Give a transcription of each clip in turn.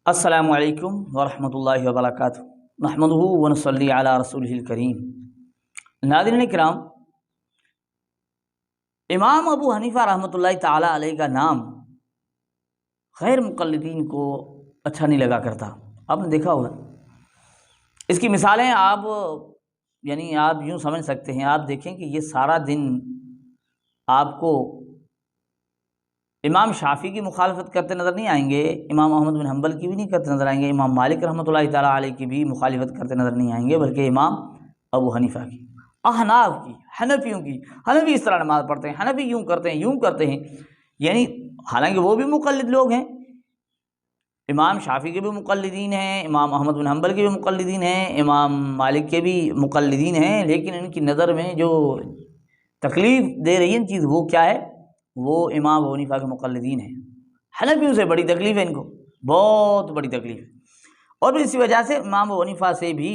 السلام علیکم ورحمۃ اللہ وبرکاتہ نحمدہ ونصلی علی رسولہ الکریم۔ ناظرین کرام، امام ابو حنیفہ رحمۃ اللہ تعالی علیہ کا نام غیر مقلدین کو اچھا نہیں لگا کرتا۔ آپ نے دیکھا ہوگا، اس کی مثالیں آپ یوں سمجھ سکتے ہیں۔ آپ دیکھیں کہ یہ سارا دن آپ کو امام شافعی کی مخالفت کرتے نظر نہیں آئیں گے، امام احمد بن حنبل کی بھی نہیں کرتے نظر آئیں گے، امام مالک رحمۃ اللہ تعالیٰ علیہ کی بھی مخالفت کرتے نظر نہیں آئیں گے، بلکہ امام ابو حنیفہ کی، احناف کی، حنفیوں کی۔ حنفی اس طرح نماز پڑھتے ہیں، حنفی یوں کرتے ہیں، یعنی حالانکہ وہ بھی مقلد لوگ ہیں۔ امام شافعی کے بھی مقلدین ہیں، امام احمد بن حنبل کے بھی مقلدین ہیں، امام مالک کے بھی مقلدین ہیں، لیکن ان کی نظر میں جو تکلیف دے رہی ہے چیز وہ کیا ہے؟ وہ امام ابو حنیفہ کے مقلدین ہیں۔ حنفیوں سے بڑی تکلیف ہے ان کو، بہت بڑی تکلیف ہے، اور پھر اسی وجہ سے امام ابو حنیفہ سے بھی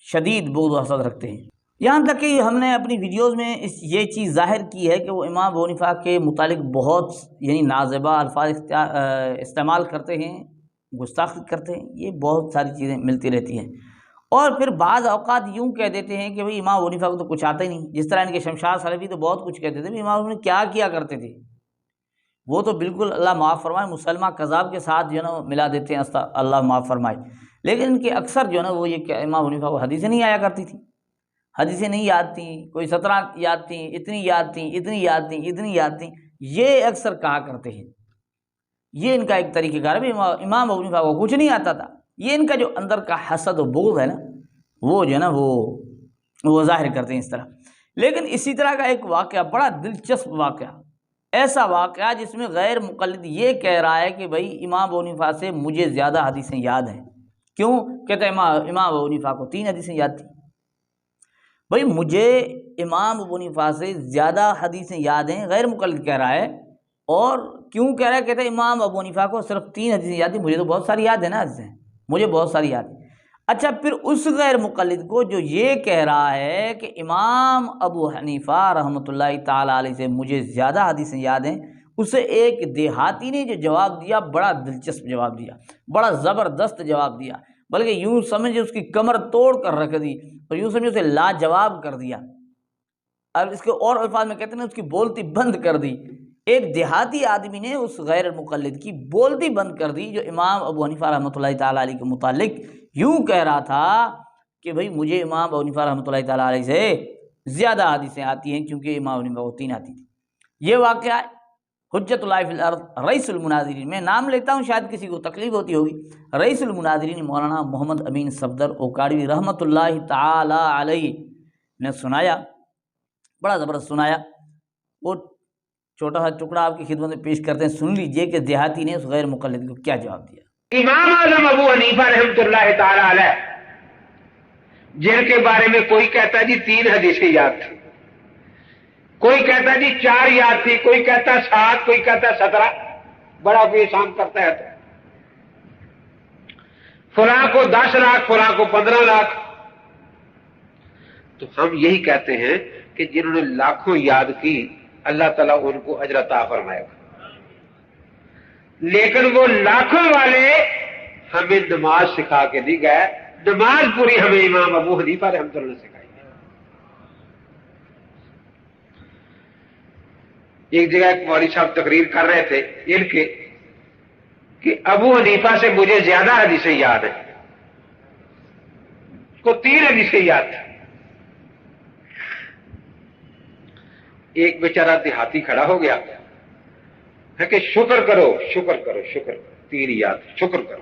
شدید بغض و حسد رکھتے ہیں۔ یہاں تک کہ ہم نے اپنی ویڈیوز میں یہ چیز ظاہر کی ہے کہ وہ امام ابو حنیفہ کے متعلق بہت نازیبا الفاظ استعمال کرتے ہیں، گستاخی کرتے ہیں، یہ بہت ساری چیزیں ملتی رہتی ہیں۔ اور پھر بعض اوقات یوں کہہ دیتے ہیں کہ بھئی امام ابو حنیفہ کو تو کچھ آتا ہی نہیں، جس طرح ان کے شمشاد سلفی تو بہت کچھ کہتے تھے، امام ابو حنیفہ کیا کیا کرتے تھے، وہ تو بالکل اللہ معاف فرمائے مسلمہ کذاب کے ساتھ ملا دیتے ہیں، اللہ معاف فرمائے۔ لیکن ان کے اکثر وہ یہ کہ امام ابو حنیفہ کو حدیثیں نہیں آیا کرتی تھیں، حدیثیں نہیں یاد تھیں، کوئی 17 یاد تھیں، اتنی یاد تھیں، یہ اکثر کہا کرتے ہیں۔ یہ ان کا ایک طریقہ کار ہے، امام ابو حنیفہ کو کچھ نہیں آتا تھا۔ یہ ان کا جو اندر کا حسد و بغض ہے نا، وہ وہ ظاہر کرتے ہیں اس طرح۔ لیکن اسی طرح کا ایک واقعہ، بڑا دلچسپ واقعہ، ایسا واقعہ جس میں غیر مقلد یہ کہہ رہا ہے کہ بھائی امام ابو حنیفہ سے مجھے زیادہ حدیثیں یاد ہیں۔ کیوں؟ کہتے ہیں امام ابو حنیفہ کو 3 حدیثیں یاد تھیں۔ بھائی مجھے امام ابو حنیفہ سے زیادہ حدیثیں یاد ہیں، غیر مقلد کہہ رہا ہے، اور کیوں کہہ رہا ہے؟ کہتے ہیں امام ابو حنیفہ کو صرف 3 حدیثیں یاد ہیں، مجھے تو بہت ساری یاد ہے نا حدیثیں، مجھے بہت ساری یاد ہیں۔ اچھا، پھر اس غیر مقلد کو جو یہ کہہ رہا ہے کہ امام ابو حنیفہ رحمۃ اللہ تعالیٰ علیہ سے مجھے زیادہ حدیثیں یاد ہیں، اسے ایک دیہاتی نے جو جواب دیا، بڑا دلچسپ جواب دیا، بڑا زبردست جواب دیا، بلکہ یوں سمجھے اس کی کمر توڑ کر رکھ دی، اور یوں سمجھے اسے لاجواب کر دیا۔ اب اس کے اور الفاظ میں کہتے ہیں اس کی بولتی بند کر دی۔ ایک دیہاتی آدمی نے اس غیر مقلد کی بولتی بند کر دی، جو امام ابو حنیفہ رحمۃ اللہ تعالیٰ علیہ کے متعلق یوں کہہ رہا تھا کہ بھئی مجھے امام ابو حنیفہ رحمۃ اللہ تعالیٰ علیہ سے زیادہ حدیثیں آتی ہیں، کیونکہ امام ابو حنیفہ کو 3 آتی تھی۔ یہ واقعہ ہے حجت اللہ فی الارض رئیس المناظرین، میں نام لیتا ہوں شاید کسی کو تکلیف ہوتی ہوگی، رئیس المناظرین مولانا محمد امین صفدر اوکاڑوی رحمۃ اللہ تعالی علیہ نے سنایا، بڑا زبردست سنایا۔ وہ چھوٹا سا ٹکڑا آپ کی خدمت میں پیش کرتے ہیں، سن لیجئے کہ دیہاتی نے اس غیر مقلد کو کیا جواب دیا۔ امام اعظم ابو حنیفہ رحمۃ اللہ تعالی علیہ، جن کے بارے میں کوئی کہتا ہے جی 3 حدیثیں یاد تھی، کوئی کہتا جی 4 یاد تھی، کوئی کہتا 7، کوئی کہتا 17، بڑا کوئی احسان کرتا ہے تو فلاں کو 10 لاکھ، فلاں کو 15 لاکھ۔ تو ہم یہی کہتے ہیں کہ جنہوں نے لاکھوں یاد کی، اللہ تعالیٰ ان کو اجر عطا فرمائے گا، لیکن وہ لاکھوں والے ہمیں نماز سکھا کے نہیں گئے، نماز پوری ہمیں امام ابو حنیفہ رحمۃ اللہ نے سکھائی۔ ایک جگہ ایک مولوی صاحب تقریر کر رہے تھے ان کے کہ ابو حنیفہ سے مجھے زیادہ حدیثیں یاد ہیں، اس کو 3 حدیثیں یاد تھیں۔ ایک بیچارہ دیہاتی کھڑا ہو گیا ہے کہ شکر کرو، شکر کرو، شکر کرو، 3 یاد، شکر کرو۔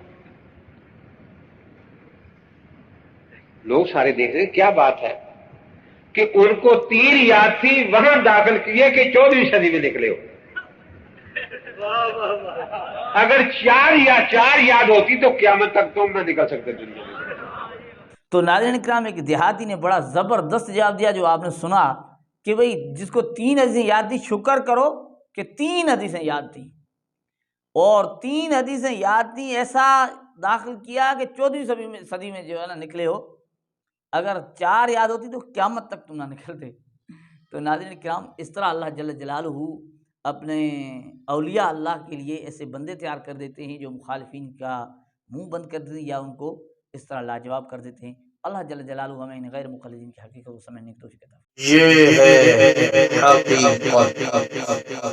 لوگ سارے دیکھ رہے کیا بات ہے کہ ان کو 3 یاد تھی، وہاں داخل کیے کہ 14ویں صدی میں نکلے ہو۔ اگر 4 یاد ہوتی تو قیامت تک تم نہ نکل سکتے دنیا میں۔ تو ناظرین کرام، ایک دیہاتی نے بڑا زبردست جواب دیا جو آپ نے سنا، کہ بھئی جس کو 3 حدیثیں یاد تھی، شکر کرو کہ 3 حدیثیں یاد تھیں، اور 3 حدیثیں یاد تھیں، ایسا داخل کیا کہ 14ویں صدی میں نکلے ہو۔ اگر 4 یاد ہوتی تو قیامت تک تم نہ نکلتے۔ تو ناظرین کرام، اس طرح اللہ جل جلالہ اپنے اولیاء اللہ کے لیے ایسے بندے تیار کر دیتے ہیں جو مخالفین کا منہ بند کر دیتے ہیں یا ان کو اس طرح لاجواب کر دیتے ہیں۔ اللہ جل جلالہ ہمیں ان غیر مقلدین کی حقیقت کو سمجھنے کی توفیق عطا فرمائے۔ یہ ہے حقیقت۔